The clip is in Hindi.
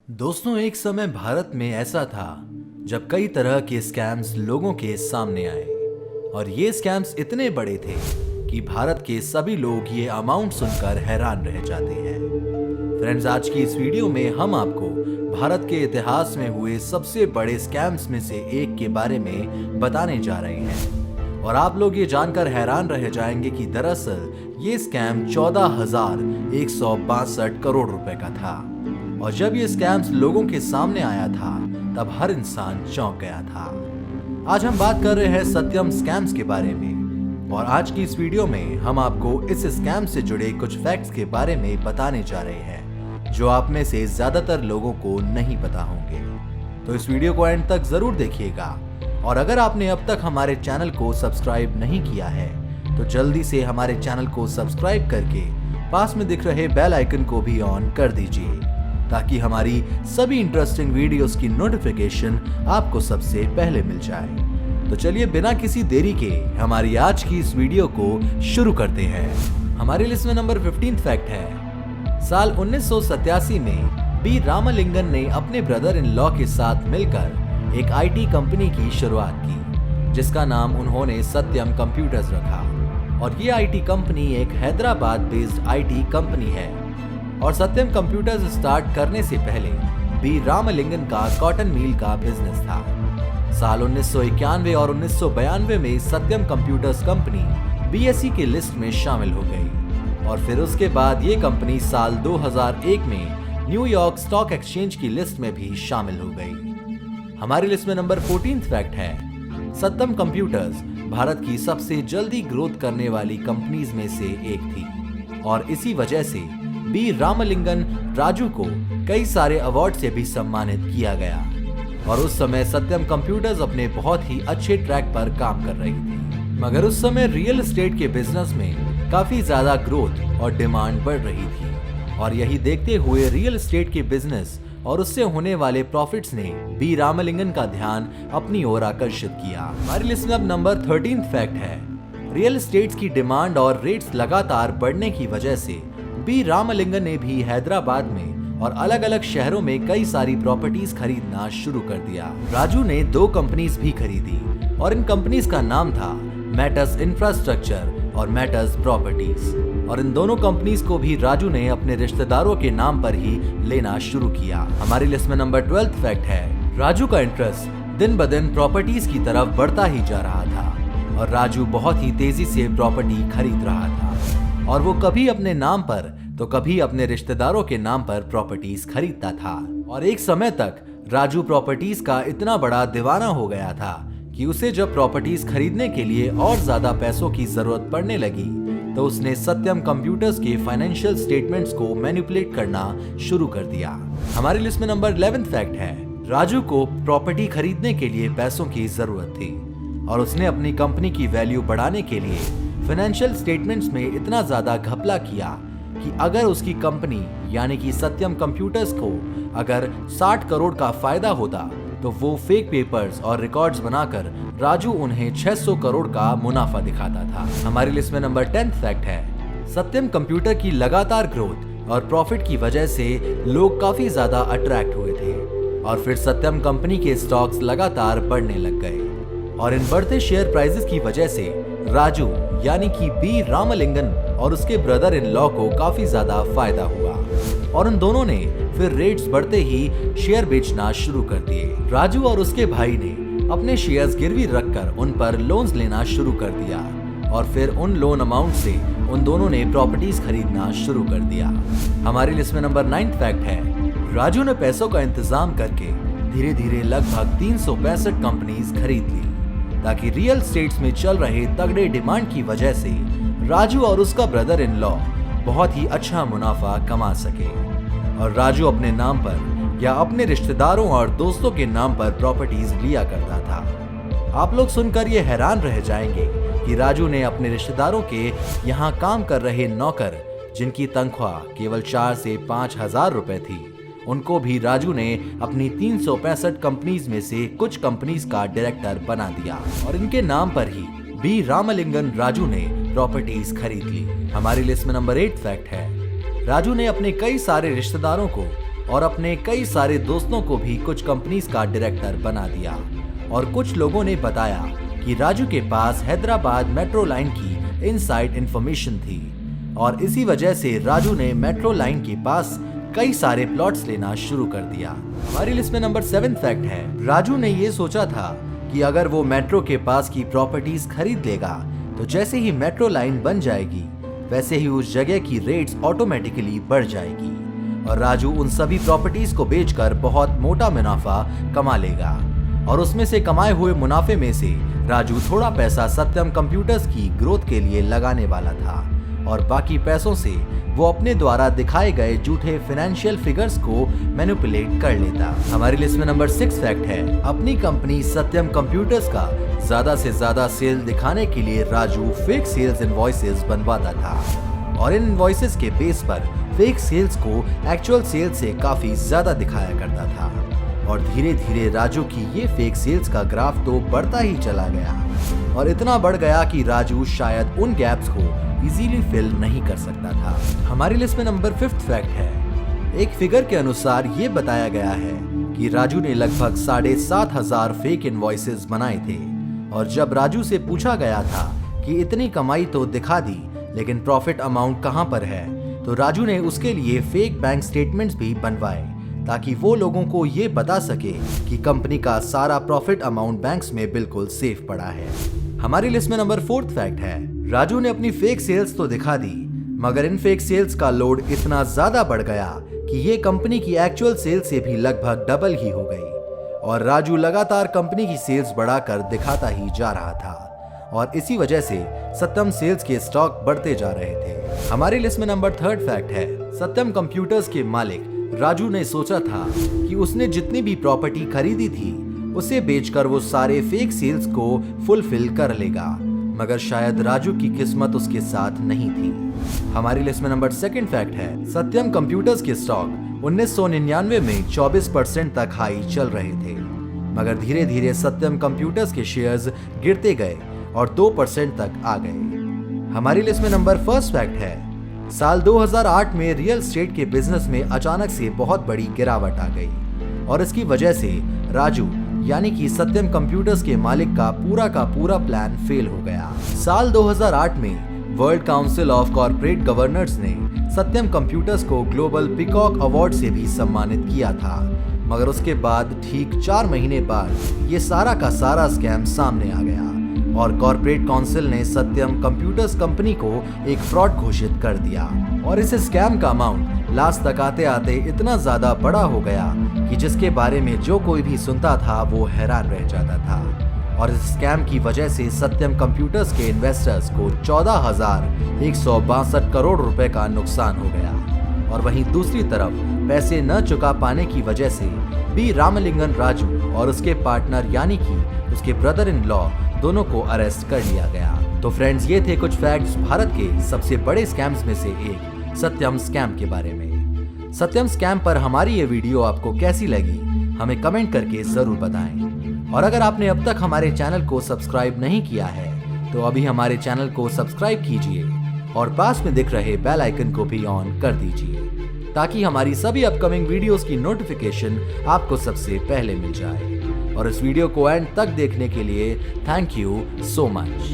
दोस्तों, एक समय भारत में ऐसा था जब कई तरह के स्कैम्स लोगों के सामने आए और ये स्कैम्स इतने बड़े थे कि भारत के सभी लोग ये अमाउंट सुनकर हैरान रह जाते हैं। फ्रेंड्स, आज की इस वीडियो में हम आपको भारत के इतिहास में हुए सबसे बड़े स्कैम्स में से एक के बारे में बताने जा रहे हैं और आप लोग ये जानकर हैरान रह जाएंगे कि दरअसल ये स्कैम 14,162 करोड़ रुपए का था। और जब ये स्कैम्स लोगों के सामने आया था तब हर इंसान चौंक गया था। आज हम बात कर रहे हैं सत्यम स्कैम्स के बारे में और आज की इस वीडियो में हम आपको इस स्कैम से जुड़े कुछ फैक्ट्स के बारे में बताने जा रहे हैं जो आप में से ज्यादातर लोगों को नहीं पता होंगे। तो इस वीडियो को एंड तक जरूर देखिएगा और अगर आपने अब तक हमारे चैनल को सब्सक्राइब नहीं किया है तो जल्दी से हमारे चैनल को सब्सक्राइब करके पास में दिख रहे बेल आइकन को भी ऑन कर दीजिए ताकि हमारी सभी इंटरेस्टिंग वीडियोस की नोटिफिकेशन आपको सबसे पहले मिल जाए। तो चलिए बिना किसी देरी के हमारी आज की इस वीडियो को शुरू करते हैं। हमारी लिस्ट में नंबर 15 फैक्ट है। साल 1987 में बी रामलिंगन ने अपने ब्रदर इन लॉ के साथ मिलकर एक आईटी कंपनी की शुरुआत की जिसका नाम उन्होंने सत्यम कंप्यूटर्स रखा। और ये आईटी कंपनी एक हैदराबाद बेस्ड आईटी कंपनी है और सत्यम कंप्यूटर्स स्टार्ट करने से पहले बी रामलिंगन का कॉटन मिल का बिजनेस था। साल 1991 और 1992 में सत्यम कंप्यूटर्स कंपनी बीएसई के लिस्ट में शामिल हो गई और फिर उसके बाद ये कंपनी साल 2001 में न्यूयॉर्क स्टॉक एक्सचेंज की लिस्ट में भी शामिल हो गई। हमारी लिस्ट में नंबर 14 फैक्ट है। सत्यम कंप्यूटर्स भारत की सबसे जल्दी ग्रोथ करने वाली कंपनीज में से एक थी और इसी वजह से बी रामलिंगन राजू को कई सारे अवार्ड से भी सम्मानित किया गया और उस समय सत्यम कंप्यूटर्स अपने बहुत ही अच्छे ट्रैक पर काम कर रही थी। मगर उस समय रियल एस्टेट के बिजनेस में काफी ज्यादा ग्रोथ और डिमांड बढ़ रही थी और यही देखते हुए रियल एस्टेट के बिजनेस और उससे होने वाले प्रॉफिट्स ने बी रामलिंगन का ध्यान अपनी ओर आकर्षित किया। हमारी लिस्ट में अब नंबर 13 फैक्ट है। रियल एस्टेट की डिमांड और रेट्स लगातार बढ़ने की वजह से बी रामलिंगन ने भी हैदराबाद में और अलग अलग शहरों में कई सारी प्रॉपर्टीज खरीदना शुरू कर दिया। राजू ने 2 कंपनीज भी खरीदी और इन कंपनीज का नाम था मैटर्स इंफ्रास्ट्रक्चर और मैटर्स प्रॉपर्टीज और इन दोनों कंपनीज को भी राजू ने अपने रिश्तेदारों के नाम पर ही लेना शुरू किया। हमारी लिस्ट में नंबर 12 फैक्ट है। राजू का इंटरेस्ट दिन ब दिन प्रॉपर्टीज की तरफ बढ़ता ही जा रहा था और राजू बहुत ही तेजी से प्रॉपर्टी खरीद रहा था और वो कभी अपने नाम पर तो कभी अपने रिश्तेदारों के नाम पर प्रॉपर्टीज खरीदता था। और एक समय तक राजू प्रॉपर्टीज का इतना बड़ा दीवाना हो गया था कि उसे जब प्रॉपर्टीज खरीदने के लिए और ज्यादा पैसों की जरूरत पड़ने लगी तो उसने सत्यम कंप्यूटर्स के फाइनेंशियल स्टेटमेंट्स को मैनिपुलेट करना शुरू कर दिया। हमारी लिस्ट में नंबर 11 फैक्ट है। राजू को प्रॉपर्टी खरीदने के लिए पैसों की जरूरत थी और उसने अपनी कंपनी की वैल्यू बढ़ाने के लिए फाइनेंशियल स्टेटमेंट्स में इतना ज्यादा घपला किया कि अगर उसकी कंपनी यानी कि सत्यम कंप्यूटर्स को अगर 60 करोड़ का फायदा होता तो वो फेक पेपर्स और रिकॉर्ड्स बनाकर राजू उन्हें 600 करोड़ का मुनाफा दिखाता था। हमारी लिस्ट में नंबर 10 फैक्ट है। सत्यम कंप्यूटर की लगातार ग्रोथ और प्रॉफिट की वजह से लोग काफी ज्यादा अट्रैक्ट हुए थे और फिर सत्यम कंपनी के स्टॉक्स लगातार बढ़ने लग गए और इन बढ़ते शेयर प्राइसेस की वजह से राजू यानी कि बी रामलिंगन और उसके ब्रदर इन लॉ को काफी ज्यादा फायदा हुआ और उन दोनों ने फिर रेट्स बढ़ते ही शेयर बेचना शुरू कर दिए। राजू और उसके भाई ने अपने शेयर्स गिरवी रखकर उन पर लोन्स लेना शुरू कर दिया और फिर उन लोन अमाउंट से उन दोनों ने प्रॉपर्टीज खरीदना शुरू कर दिया। हमारी लिस्ट में नंबर 9 फैक्ट है। राजू ने पैसों का इंतजाम करके धीरे धीरे लगभग 365 कंपनीज खरीद ली ताकि रियल एस्टेट्स में चल रहे तगड़े डिमांड की वजह से राजू और उसका ब्रदर इन लॉ बहुत ही अच्छा मुनाफा कमा सके और राजू अपने नाम पर या अपने रिश्तेदारों और दोस्तों के नाम पर प्रॉपर्टीज लिया करता था। आप लोग सुनकर ये हैरान रह जाएंगे कि राजू ने अपने रिश्तेदारों के यहाँ काम कर रहे नौकर जिनकी तनख्वाह केवल 4 से 5 हजार रुपए थी उनको भी राजू ने अपनी 365 कंपनीज में से कुछ कंपनीज का डायरेक्टर बना दिया और इनके नाम पर ही बी रामलिंगन राजू ने प्रॉपर्टीज खरीद ली। हमारी लिस्ट में नंबर 8 फैक्ट है। राजू ने अपने कई सारे रिश्तेदारों को और अपने कई सारे दोस्तों को भी कुछ कंपनीज का डायरेक्टर बना दिया। और कुछ लोगों ने बताया कि राजू के पास हैदराबाद मेट्रो लाइन की इनसाइड इंफॉर्मेशन थी और इसी वजह से राजू ने मेट्रो लाइन के पास कई सारे प्लॉट्स लेना शुरू कर दिया। हमारी लिस्ट में नंबर 7 फैक्ट है, राजू ने ये सोचा था कि अगर वो मेट्रो के पास की प्रॉपर्टीज खरीद लेगा तो जैसे ही मेट्रो लाइन बन जाएगी वैसे ही उस जगह की रेट्स ऑटोमेटिकली बढ़ जाएगी और राजू उन सभी प्रॉपर्टीज को बेचकर बहुत मोटा मुनाफा कमा लेगा और उसमें से कमाए हुए मुनाफे में से राजू थोड़ा पैसा सत्यम कंप्यूटर्स की ग्रोथ के लिए लगाने वाला था और बाकी पैसों से वो अपने द्वारा दिखाए गए झूठे फाइनेंशियल फिगर्स को मैनिपुलेट कर लेता। हमारी लिस्ट में नंबर 6 फैक्ट है, अपनी कंपनी सत्यम कंप्यूटर्स का ज्यादा से ज्यादा सेल दिखाने के लिए राजू फेक सेल्स इनवॉइसेस बनवाता था और इन इनवॉइसेस के बेस पर फेक सेल्स को एक्चुअल सेल्स से काफी ज्यादा दिखाया करता था और धीरे धीरे राजू की ये फेक सेल्स का ग्राफ तो बढ़ता ही चला गया और इतना बढ़ गया कि राजू शायद उन गैप्स को इजीली फिल नहीं कर सकता था। हमारी लिस्ट में नंबर 5 फैक्ट है, एक फिगर के अनुसार ये बताया गया है कि राजू ने लगभग 7,500 फेक इनवॉइसेस बनाए थे और जब राजू से पूछा गया था कि इतनी कमाई तो दिखा दी लेकिन प्रॉफिट अमाउंट कहां पर है, तो राजू ने उसके लिए फेक बैंक स्टेटमेंट्स भी बनवाए ताकि वो लोगों को ये बता सके कि कंपनी का सारा प्रॉफिट अमाउंट बैंक्स में बिल्कुल सेफ पड़ा है। हमारी लिस्ट में नंबर 4 फैक्ट है, राजू ने अपनी फेक सेल्स तो दिखा दी मगर इन फेक सेल्स का लोड इतना ज्यादा बढ़ गया कि ये कंपनी की एक्चुअल सेल्स से भी लगभग डबल ही हो गई और राजू लगातार कंपनी की सेल्स बढ़ाकर दिखाता ही जा रहा था और इसी वजह से सत्यम सेल्स के स्टॉक बढ़ते जा रहे थे। हमारी लिस्ट में नंबर 3 फैक्ट है, सत्यम कंप्यूटर्स के मालिक राजू ने सोचा था कि उसने जितनी भी प्रॉपर्टी खरीदी थी उसे बेचकर वो सारे फेक सेल्स को फुलफिल कर लेगा मगर शायद राजू की किस्मत उसके साथ नहीं थी। हमारी लिस्ट में नंबर 2 फैक्ट है, सत्यम कंप्यूटर्स के स्टॉक 1999 में 24% तक हाई चल रहे थे मगर धीरे धीरे सत्यम कंप्यूटर्स के शेयर्स गिरते गए और 2% तक आ गए। हमारी लिस्ट में नंबर 1 फैक्ट है, साल 2008 में रियल एस्टेट के बिजनेस में अचानक से बहुत बड़ी गिरावट आ गई और इसकी वजह से राजू यानी कि सत्यम कंप्यूटर्स के मालिक का पूरा प्लान फेल हो गया। साल 2008 में world council of corporate governors ने सत्यम कंप्यूटर्स को ग्लोबल पीकॉक अवार्ड से भी सम्मानित किया था मगर उसके बाद ठीक 4 महीने बाद ये सारा का सारा स्कैम सामने आ गया और कॉर्पोरेट काउंसिल ने सत्यम कंप्यूटर्स कंपनी को एक फ्रॉड घोषित कर दिया और इस स्कैम का अमाउंट लास्ट तक आते आते इतना ज्यादा बड़ा हो गया कि जिसके बारे में जो कोई भी सुनता था वो हैरान रह जाता था और इस स्कैम की वजह से सत्यम कंप्यूटर्स के इन्वेस्टर्स को 14,162 करोड़ रुपए का नुकसान हो गया और वहीं दूसरी तरफ पैसे न चुका पाने की वजह से बी रामलिंगन राजू और उसके पार्टनर यानी कि उसके ब्रदर इन लॉ दोनों को अरेस्ट कर लिया गया। तो फ्रेंड्स, ये थे कुछ फैक्ट्स भारत के सबसे बड़े स्कैम्स में से एक सत्यम स्कैम के बारे में। सत्यम स्कैम पर हमारी ये वीडियो आपको कैसी लगी हमें कमेंट करके जरूर बताएं और अगर आपने अब तक हमारे चैनल को सब्सक्राइब नहीं किया है तो अभी हमारे चैनल को सब्सक्राइब कीजिए और पास में दिख रहे बेल आइकन को भी ऑन कर दीजिए ताकि हमारी सभी अपकमिंग वीडियोस की नोटिफिकेशन आपको सबसे पहले मिल जाए। और इस वीडियो को एंड तक देखने के लिए थैंक यू सो मच।